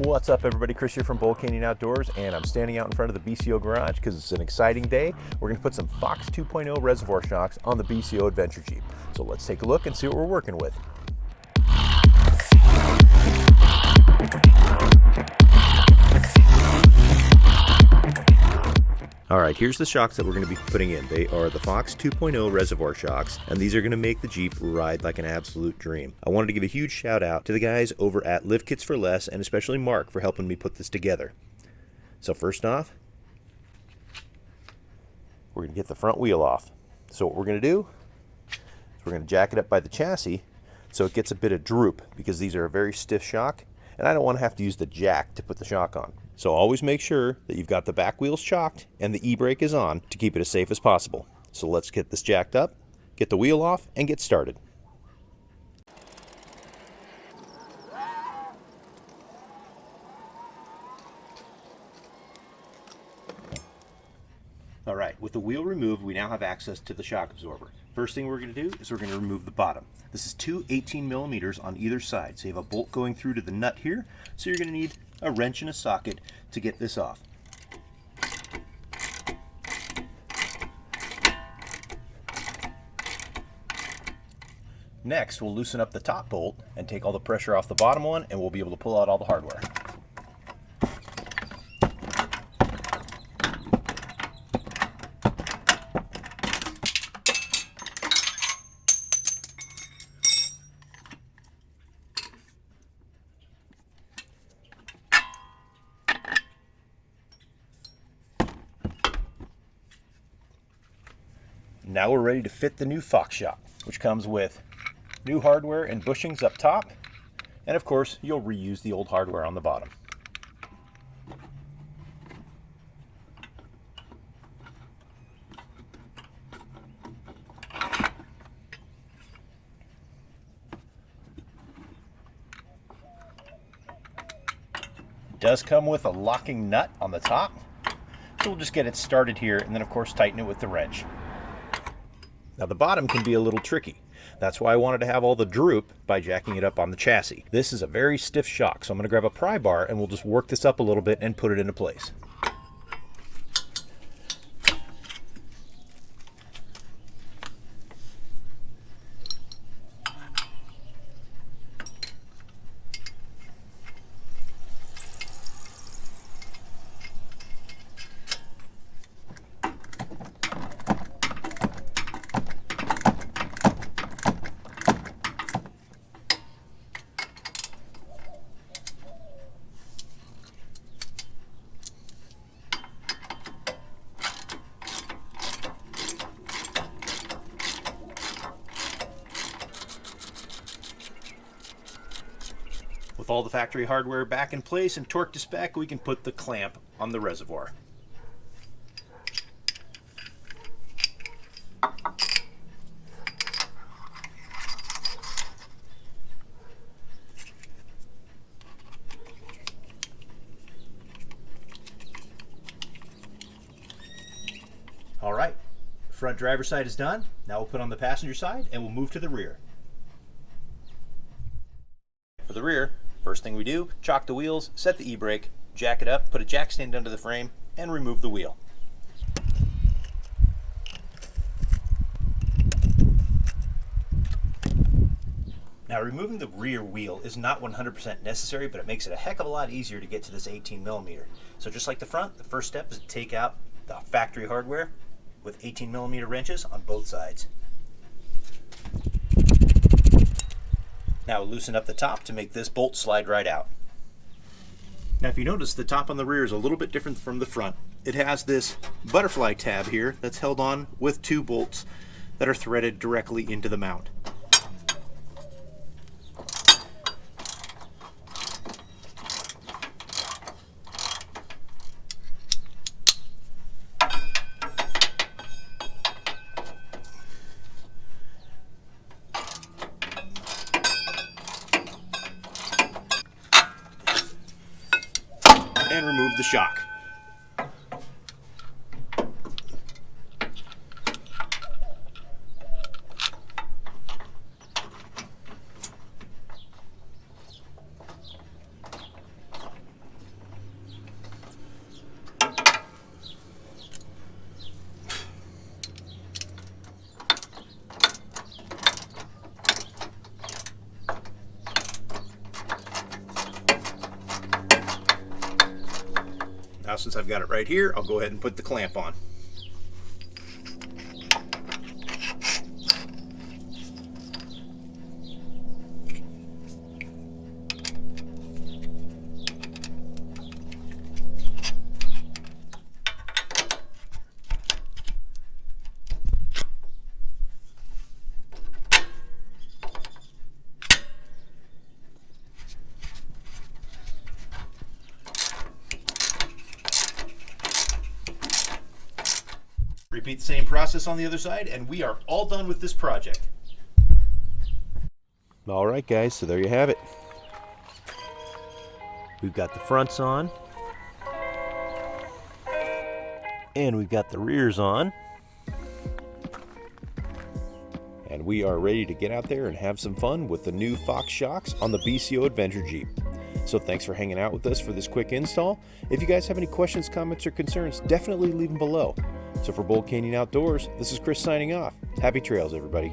What's up everybody, Chris here from Bull Canyon Outdoors, and I'm standing out in front of the BCO garage because it's an exciting day. We're going to put some Fox 2.0 reservoir shocks on the BCO Adventure Jeep. So let's take a look and see what we're working with. Alright, here's the shocks that we're going to be putting in. They are the Fox 2.0 reservoir shocks, and these are going to make the Jeep ride like an absolute dream. I wanted to give a huge shout out to the guys over at Live Kits for Less, and especially Mark for helping me put this together. So first off, we're going to get the front wheel off. So what we're going to do is we're going to jack it up by the chassis so it gets a bit of droop, because these are a very stiff shock, and I don't want to have to use the jack to put the shock on. So always make sure that you've got the back wheels chocked and the e-brake is on to keep it as safe as possible. So let's get this jacked up, get the wheel off, and get started. Alright, with the wheel removed, we now have access to the shock absorber. First thing we're going to do is we're going to remove the bottom. This is two 18 millimeters on either side. So you have a bolt going through to the nut here, so you're going to need a wrench and a socket to get this off. Next, we'll loosen up the top bolt and take all the pressure off the bottom one, and we'll be able to pull out all the hardware. Now we're ready to fit the new Fox shock, which comes with new hardware and bushings up top, and of course you'll reuse the old hardware on the bottom. It does come with a locking nut on the top, so we'll just get it started here and then of course tighten it with the wrench. Now the bottom can be a little tricky. That's why I wanted to have all the droop by jacking it up on the chassis. This is a very stiff shock, so I'm going to grab a pry bar and we'll just work this up a little bit and put it into place. With all the factory hardware back in place and torqued to spec, we can put the clamp on the reservoir. All right, front driver's side is done. Now we'll put on the passenger side and we'll move to the rear. For the rear, first thing we do, chock the wheels, set the e-brake, jack it up, put a jack stand under the frame, and remove the wheel. Now removing the rear wheel is not 100% necessary, but it makes it a heck of a lot easier to get to this 18 millimeter. So just like the front, the first step is to take out the factory hardware with 18 millimeter wrenches on both sides. Now loosen up the top to make this bolt slide right out. Now if you notice, the top on the rear is a little bit different from the front. It has this butterfly tab here that's held on with two bolts that are threaded directly into the mount. And remove the shock. since I've got it right here, I'll go ahead and put the clamp on. Repeat the same process on the other side, and we are all done with this project. All right, guys, so there you have it. We've got the fronts on, and we've got the rears on, and we are ready to get out there and have some fun with the new Fox shocks on the BCO Adventure Jeep. So thanks for hanging out with us for this quick install. If you guys have any questions, comments, or concerns, definitely leave them below. So for Bold Canyon Outdoors, this is Chris signing off. Happy trails, everybody.